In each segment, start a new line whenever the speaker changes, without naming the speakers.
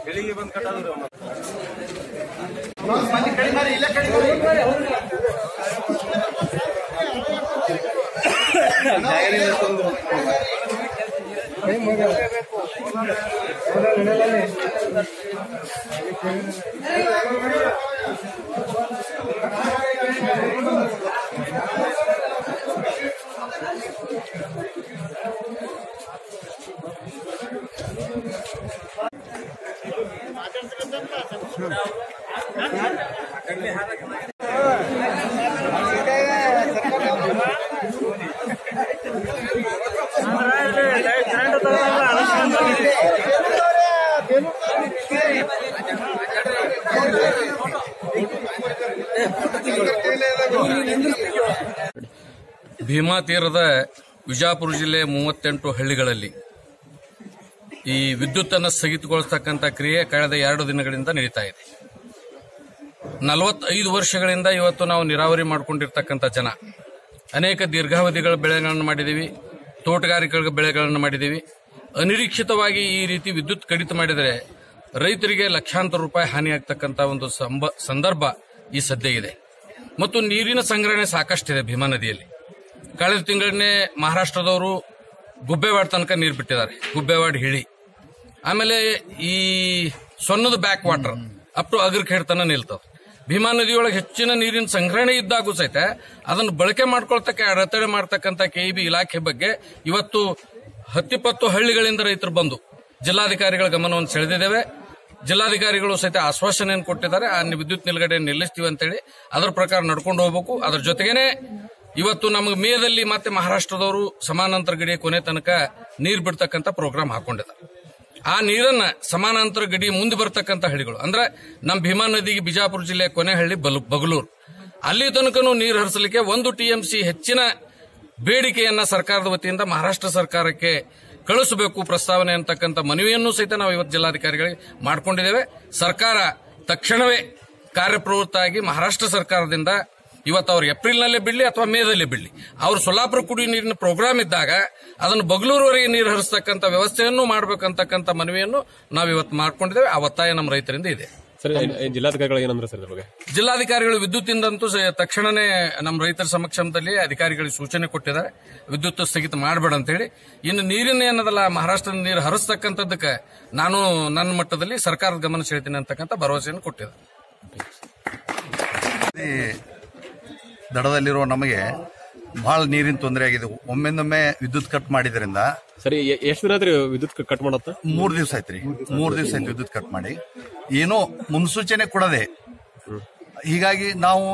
ಬೆಳಿಗ್ಗೆ ಬಂದು ಕಟ್ಟೋದು
ಭೀಮಾ ತೀರದ ವಿಜಾಪುರ ಜಿಲ್ಲೆ 38 ಹಳ್ಳಿಗಳಲ್ಲಿ ಈ ವಿದ್ಯುತ್ ಅನ್ನು ಸ್ಥಗಿತಗೊಳಿಸತಕ್ಕಂಥ ಕ್ರಿಯೆ ಕಳೆದ 2 ದಿನಗಳಿಂದ ನಡೀತಾ ಇದೆ. 45 ವರ್ಷಗಳಿಂದ ಇವತ್ತು ನಾವು ನೀರಾವರಿ ಮಾಡಿಕೊಂಡಿರ್ತಕ್ಕಂಥ ಜನ ಅನೇಕ ದೀರ್ಘಾವಧಿಗಳ ಬೆಳೆಗಳನ್ನು ಮಾಡಿದ್ದೀವಿ, ತೋಟಗಾರಿಕೆ ಬೆಳೆಗಳನ್ನು ಮಾಡಿದ್ದೀವಿ. ಅನಿರೀಕ್ಷಿತವಾಗಿ ಈ ರೀತಿ ವಿದ್ಯುತ್ ಕಡಿತ ಮಾಡಿದರೆ ರೈತರಿಗೆ ಲಕ್ಷಾಂತರ ರೂಪಾಯಿ ಹಾನಿಯಾಗತಕ್ಕಂಥ ಒಂದು ಸಂದರ್ಭ ಈ ಸದ್ಯ ಇದೆ. ಮತ್ತು ನೀರಿನ ಸಂಗ್ರಹಣೆ ಸಾಕಷ್ಟಿದೆ ಭೀಮಾ ನದಿಯಲ್ಲಿ. ಕಳೆದ ತಿಂಗಳನ್ನೇ ಮಹಾರಾಷ್ಟ್ರದವರು ಗುಬ್ಬೇವಾಡ ತನಕ ನೀರು ಬಿಟ್ಟಿದ್ದಾರೆ, ಗುಬ್ಬೇವಾಡ ಹಿಳಿ. ಆಮೇಲೆ ಈ Sonnad back water up to ಅಗ್ರಖೇಡ್ ತನ ನಿಲ್ತದೆ. ಭೀಮಾ ನದಿಯೊಳಗೆ ಹೆಚ್ಚಿನ ನೀರಿನ ಸಂಗ್ರಹಣೆ ಇದ್ದಾಗೂ ಸಹಿತ ಅದನ್ನು ಬಳಕೆ ಮಾಡ್ಕೊಳ್ತಕ್ಕ ಅಡೆತಡೆ ಮಾಡತಕ್ಕಂಥ ಕೆಇಬಿ ಇಲಾಖೆ ಬಗ್ಗೆ ಇವತ್ತು 10-20 ಹಳ್ಳಿಗಳಿಂದ ರೈತರು ಬಂದು ಜಿಲ್ಲಾಧಿಕಾರಿಗಳ ಗಮನವನ್ನು ಸೆಳೆದಿದ್ದೇವೆ. ಜಿಲ್ಲಾಧಿಕಾರಿಗಳು ಸಹಿತ ಆಶ್ವಾಸನೆಯನ್ನು ಕೊಟ್ಟಿದ್ದಾರೆ, ಆ ವಿದ್ಯುತ್ ನಿಲುಗಡೆ ನಿಲ್ಲಿಸ್ತೀವಿ ಅಂತೇಳಿ. ಅದರ ಪ್ರಕಾರ ನಡ್ಕೊಂಡು ಹೋಗಬೇಕು. ಅದರ ಜೊತೆಗೇನೆ ಇವತ್ತು ನಮಗೆ ಮೇದಲ್ಲಿ ಮತ್ತೆ ಮಹಾರಾಷ್ಟ್ರದವರು ಸಮಾನಾಂತರ ಗಡಿಯ ಕೊನೆ ತನಕ ನೀರು ಬಿಡ್ತಕ್ಕಂಥ ಪ್ರೋಗ್ರಾಮ್ ಹಾಕೊಂಡಿದ್ದಾರೆ. ಆ ನೀರನ್ನ ಸಮಾನಾಂತರ ಗಡಿ ಮುಂದೆ ಬರ್ತಕ್ಕಂಥ ಹಳ್ಳಿಗಳು ಅಂದ್ರೆ ನಮ್ಮ ಭೀಮಾ ನದಿಗೆ ಬಿಜಾಪುರ ಜಿಲ್ಲೆಯ ಕೊನೆ ಹಳ್ಳಿ ಬಗಲೂರು, ಅಲ್ಲಿ ತನಕನೂ ನೀರು ಹರಿಸಲಿಕ್ಕೆ 1 TMC ಹೆಚ್ಚಿನ ಬೇಡಿಕೆಯನ್ನ ಸರ್ಕಾರದ ವತಿಯಿಂದ ಮಹಾರಾಷ್ಟ್ರ ಸರ್ಕಾರಕ್ಕೆ ಕಳಿಸಬೇಕು ಪ್ರಸ್ತಾವನೆ ಅಂತಕ್ಕಂಥ ಮನವಿಯನ್ನು ಸಹಿತ ನಾವು ಇವತ್ತು ಜಿಲ್ಲಾಧಿಕಾರಿಗಳಿಗೆ ಮಾಡಿಕೊಂಡಿದ್ದೇವೆ. ಸರ್ಕಾರ ತಕ್ಷಣವೇ ಕಾರ್ಯಪ್ರವೃತ್ತ ಆಗಿ ಮಹಾರಾಷ್ಟ್ರ ಸರ್ಕಾರದಿಂದ ಇವತ್ತು ಅವ್ರು ಏಪ್ರಿಲ್ನಲ್ಲೇ ಬಿಡಲಿ ಅಥವಾ ಮೇದಲ್ಲೇ ಬಿಡಲಿ, ಅವ್ರು ಸೊಲ್ಲಾಪುರ ಕುಡಿಯುವ ನೀರಿನ ಪ್ರೋಗ್ರಾಮ್ ಇದ್ದಾಗ ಅದನ್ನು ಬಗಲೂರುವರೆಗೆ ನೀರು ಹರಿಸತಕ್ಕಂಥ ವ್ಯವಸ್ಥೆಯನ್ನು ಮಾಡಬೇಕಂತಕ್ಕಂಥ ಮನವಿಯನ್ನು ನಾವು ಇವತ್ತು ಮಾಡ್ಕೊಂಡಿದ್ದೇವೆ. ಆ ಒತ್ತಾಯ ನಮ್ಮ ರೈತರಿಂದ ಇದೆ.
ಜಿಲ್ಲಾಧಿಕಾರಿಗಳು ಏನಂದ್ರೆ ಸರ್ ಬಗ್ಗೆ?
ಜಿಲ್ಲಾಧಿಕಾರಿಗಳು ವಿದ್ಯುತ್ತಿಂದಂತೂ ತಕ್ಷಣನೇ ನಮ್ಮ ರೈತರ ಸಮಕ್ಷಮದಲ್ಲಿ ಅಧಿಕಾರಿಗಳಿಗೆ ಸೂಚನೆ ಕೊಟ್ಟಿದ್ದಾರೆ, ವಿದ್ಯುತ್ ಸ್ಥಗಿತ ಮಾಡಬೇಡ ಅಂತ ಹೇಳಿ. ಇನ್ನು ನೀರಿನ ಏನದಲ್ಲ ಮಹಾರಾಷ್ಟ್ರದ ನೀರು ಹರಿಸತಕ್ಕಂಥದ್ದಕ್ಕೆ ನಾನು ನನ್ನ ಮಟ್ಟದಲ್ಲಿ ಸರ್ಕಾರದ ಗಮನ ಸೆಳೆತೀನಿ ಅಂತಕ್ಕಂಥ ಭರವಸೆಯನ್ನು ಕೊಟ್ಟಿದ್ದಾರೆ.
ದಡದಲ್ಲಿರುವ ನಮಗೆ ಬಹಳ ನೀರಿನ ತೊಂದರೆ ಆಗಿದೆ. ಒಮ್ಮೆಂದೊಮ್ಮೆ ವಿದ್ಯುತ್ ಕಟ್ ಮಾಡಿದ್ರಿಂದ
ಸರಿ ಎಷ್ಟು ದಿನ ಆದ್ರಿ ವಿದ್ಯುತ್ ಕಟ್ ಮಾಡತ್ತ?
3 ದಿವಸ ಆಯ್ತ್ರಿ. 3 ದಿವಸ ಆಯ್ತು ವಿದ್ಯುತ್ ಕಟ್ ಮಾಡಿ, ಏನೋ ಮುನ್ಸೂಚನೆ ಕೊಡದೆ. ಹೀಗಾಗಿ ನಾವು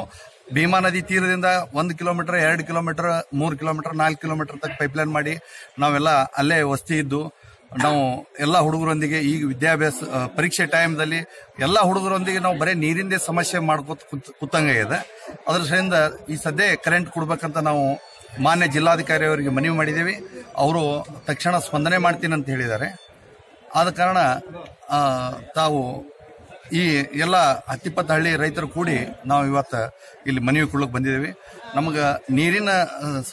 ಭೀಮಾ ನದಿ ತೀರದಿಂದ 1 ಕಿಲೋಮೀಟರ್, 2 ಕಿಲೋಮೀಟರ್, 3 ಕಿಲೋಮೀಟರ್, 4 ಕಿಲೋಮೀಟರ್ ತಕ್ಕ ಪೈಪ್ಲೈನ್ ಮಾಡಿ ನಾವೆಲ್ಲ ಅಲ್ಲೇ ವಸತಿ ಇದ್ದು ನಾವು ಎಲ್ಲ ಹುಡುಗರೊಂದಿಗೆ ಈಗ ವಿದ್ಯಾಭ್ಯಾಸ ಪರೀಕ್ಷೆ ಟೈಮ್ದಲ್ಲಿ ಎಲ್ಲ ಹುಡುಗರೊಂದಿಗೆ ನಾವು ಬರೀ ನೀರಿಂದೇ ಸಮಸ್ಯೆ ಮಾಡ್ಕೋತ ಕೂತಂಗಿದೆ. ಅದ್ರ ಸರಿಂದ ಈ ಸದ್ಯ ಕರೆಂಟ್ ಕೊಡ್ಬೇಕಂತ ನಾವು ಮಾನ್ಯ ಜಿಲ್ಲಾಧಿಕಾರಿ ಅವರಿಗೆ ಮನವಿ ಮಾಡಿದ್ದೀವಿ. ಅವರು ತಕ್ಷಣ ಸ್ಪಂದನೆ ಮಾಡ್ತೀನಿ ಅಂತ ಹೇಳಿದ್ದಾರೆ. ಆದ ಕಾರಣ ತಾವು ಈ ಎಲ್ಲ 10-20 ಹಳ್ಳಿ ರೈತರು ಕೂಡಿ ನಾವು ಇವತ್ತು ಇಲ್ಲಿ ಮನವಿ ಕೊಡ್ಲಿಕ್ಕೆ ಬಂದಿದ್ದೀವಿ. ನಮಗೆ ನೀರಿನ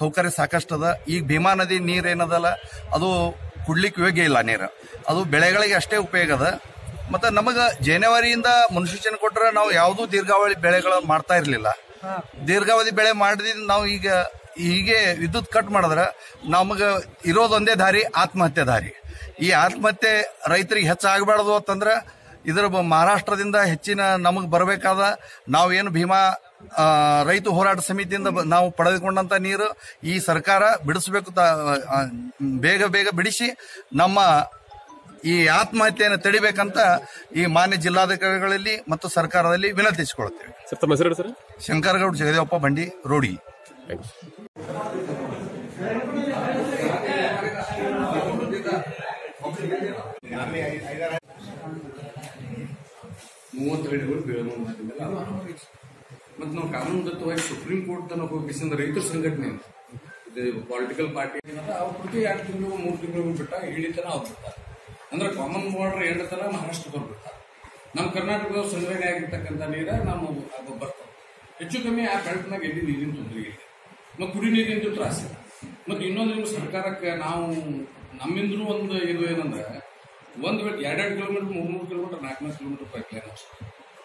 ಸೌಕರ್ಯ ಸಾಕಷ್ಟದ. ಈಗ ಭೀಮಾ ನದಿ ನೀರೇನದಲ್ಲ ಅದು ಕುಡ್ಲಿಕ್ಕೆ ಯೋಗ್ಯ ಇಲ್ಲ ನೀರು, ಅದು ಬೆಳೆಗಳಿಗೆ ಅಷ್ಟೇ ಉಪಯೋಗ ಅದ. ಮತ್ತೆ ನಮಗೆ ಜನವರಿಯಿಂದ ಮುನ್ಸೂಚನೆ ಕೊಟ್ಟರೆ ನಾವು ಯಾವುದೂ ದೀರ್ಘಾವಧಿ ಬೆಳೆಗಳನ್ನು ಮಾಡ್ತಾ ಇರಲಿಲ್ಲ. ದೀರ್ಘಾವಧಿ ಬೆಳೆ ಮಾಡಿದ್ರೆ ನಾವು ಈಗ ಹೀಗೆ ವಿದ್ಯುತ್ ಕಟ್ ಮಾಡಿದ್ರೆ ನಮಗೆ ಇರೋದೊಂದೇ ದಾರಿ ಆತ್ಮಹತ್ಯೆ ದಾರಿ. ಈ ಆತ್ಮಹತ್ಯೆ ರೈತರಿಗೆ ಹೆಚ್ಚಾಗಬಾರ್ದು ಅಂತಂದ್ರೆ ಇದರ ಮಹಾರಾಷ್ಟ್ರದಿಂದ ಹೆಚ್ಚಿನ ನಮಗೆ ಬರಬೇಕಾದ ನಾವೇನು ಭೀಮಾ ರೈತ ಹೋರಾಟ ಸಮಿತಿಯಿಂದ ನಾವು ಪಡೆದುಕೊಂಡಂತ ನೀರು ಈ ಸರ್ಕಾರ ಬಿಡಿಸಬೇಕು, ಬೇಗ ಬೇಗ ಬಿಡಿಸಿ ನಮ್ಮ ಈ ಆತ್ಮಹತ್ಯೆಯನ್ನು ತಡಿಬೇಕಂತ ಈ ಮಾನ್ಯ ಜಿಲ್ಲಾಧಿಕಾರಿಗಳಲ್ಲಿ ಮತ್ತು ಸರ್ಕಾರದಲ್ಲಿ ವಿನಂತಿಸಿಕೊಳ್ಳುತ್ತೇವೆ. ಶಂಕರಗೌಡ ಜಗದೇವಪ್ಪ ಬಂಡಿ ರೋಡಿ.
ಮತ್ತು ನಾವು ಕಾನೂನುಬದ್ಧವಾಗಿ ಸುಪ್ರೀಂ ಕೋರ್ಟ್ ತನಕ ಹೋಗಿಸಿದ ರೈತರ ಸಂಘಟನೆ ಪೊಲಿಟಿಕಲ್ ಪಾರ್ಟಿ ಅವ್ರ ಪ್ರತಿ 2 ತಿಂಗಳು 3 ತಿಂಗಳು ಬಿಟ್ಟ ಇಳಿತನ ಅವ್ರು ಬಿಡ್ತಾರೆ. ಅಂದ್ರೆ ಕಾಮನ್ ಬಾರ್ಡರ್ ಎಂಡತನ ಮಹಾರಾಷ್ಟ್ರದವ್ರು ಬಿಡ್ತಾರೆ. ನಮ್ಮ ಕರ್ನಾಟಕದವ್ರು ಸಂಗ್ರಹಣೆ ಆಗಿರ್ತಕ್ಕಂಥ ನೀರ ನಾವು ಅದು ಬರ್ತಾವೆ. ಹೆಚ್ಚು ಕಮ್ಮಿ ಆ ಬೆಳಕಿನಾಗ ಎಲ್ಲಿ ನೀರಿನ ತೊಂದರೆ ಇದೆ, ಮತ್ತು ಕುಡಿ ನೀರಿನ ತ್ರಾಸಿಲ್ಲ. ಮತ್ತು ಇನ್ನೊಂದು ನಿಮ್ಮ ಸರ್ಕಾರಕ್ಕೆ ನಾವು ನಮ್ಮಿಂದ್ರೂ ಒಂದು ಇದು ಏನಂದ್ರೆ ಒಂದು ವೇಳೆ 2 ಕಿಲೋಮೀಟರ್ 3 ಕಿಲೋಮೀಟರ್ 4 ಕಿಲೋಮೀಟರ್ ಪೈಪ್ಲೈನ್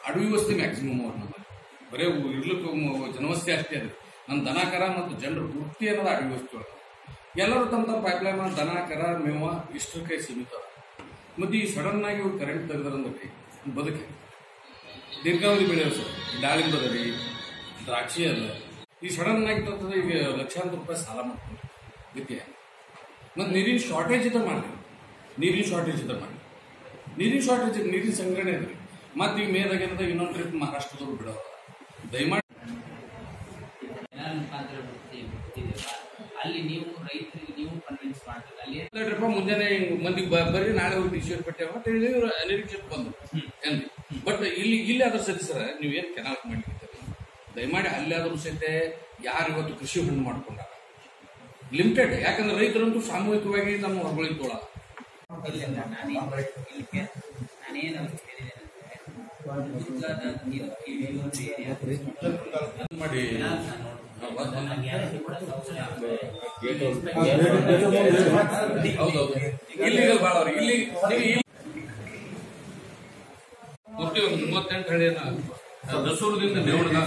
ಅಡವಿ ವಸ್ತಿ ಮ್ಯಾಕ್ಸಿಮಮ್ ಅವ್ರು ನಮ್ಮಲ್ಲಿ ಬರೀ ಇರ್ಲಿಕ್ಕೆ ಜನವಸ್ತಿ ಅಷ್ಟೇ ಅದ್ರಿ. ನಮ್ಮ ದನ ಕರ ಮತ್ತು ಜನರು ಪೂರ್ತಿ ಅನ್ನೋದು ಅಡವಿ ವಸ್ತಿ ಒಳಗೆ ಎಲ್ಲರೂ ತಮ್ಮ ತಮ್ಮ ಪೈಪ್ಲೈನ್ ದನ ಕರ ಮೇವ ಇಷ್ಟರ ಕೈ ಸೀಮಿತ. ಮತ್ತು ಈ ಸಡನ್ ಆಗಿ ಇವ್ರು ಕರೆಂಟ್ ತೆಗೆದ್ರಂದ್ರಿ ಬದುಕಿ ದೀರ್ಘಾವಧಿ ಬೆಳೆಯೋದು ಸರ್, ದಾಳಿಂಬದ ರೀ, ದ್ರಾಕ್ಷಿ ಅಲ್ಲ, ಈ ಸಡನ್ ಆಗಿ ತರ್ತದೆ. ಈಗ ಲಕ್ಷಾಂತರ ರೂಪಾಯಿ ಸಾಲ ಮಾಡ್ಕೊಂಡು ಇದಕ್ಕೆ ಮತ್ತು ನೀರಿನ ಶಾರ್ಟೇಜ್ ಇದ್ದ ಮಾಡಿ, ನೀರಿನ ಶಾರ್ಟೇಜ್ ನೀರಿನ ಸಂಗ್ರಹಣೆ ಇದ್ರಿ. ಮತ್ತು ಈಗ ಮೇದಾಗ ಏನದ ಇನ್ನೊಂದು ಟ್ರಿಪ್ ಮಹಾರಾಷ್ಟ್ರದವ್ರು ಬಿಡೋರು ದಯಮಾಡಿ
ಅಲ್ಲಿ ನೀವು ರೈತರಿಗೆ ನೀವು ಕನ್ವಿನ್ಸ್ ಮಾಡ್ತೀವಿ. ಅಲ್ಲಿ
ಟ್ರಿಪ್ ಮುಂಜಾನೆ ಮಂದಿಗೆ ಬರ್ರಿ ನಾಳೆ ಹೋಗಿ ಟಿ-ಶರ್ಟ್ ಕೊಟ್ಟೆವ ಅಂತ ಹೇಳಿ ಅನಿರೀಕ್ಷಿತ ಬಂದು ಏನ್ರಿ. ಬಟ್ ಇಲ್ಲಿ ಅದ್ರ ಸರಿ ಸರ್ ನೀವೇನು ಕೆನಾಲ್ ಮಾಡ್ಲಿಕ್ಕೆ ದಯಮಾಡಿ ಅಲ್ಲಾದ್ರೂ ಸಹಿತ ಯಾರು ಇವತ್ತು ಕೃಷಿ ಹಣ್ಣು ಮಾಡ್ಕೊಂಡಾರ ಲಿಮಿಟೆಡ್. ಯಾಕಂದ್ರೆ ರೈತರಂತೂ ಸಾಮೂಹಿಕವಾಗಿ ನಮ್ಮ ಹೊರಗಳಿಗೆ ತೋಳ
ನಾನೇನು
ಮಾಡಿ ಹೌದೌದು ಇಲ್ಲಿಗಲ್ ಭಾಳ ಅವ್ರಿ. ಇಲ್ಲಿ ಪೂರ್ತಿ ಒಂದು 38 ಹಳ್ಳಿಯನ್ನ ದಸೂರದಿಂದ ದೇವಣ್ಣ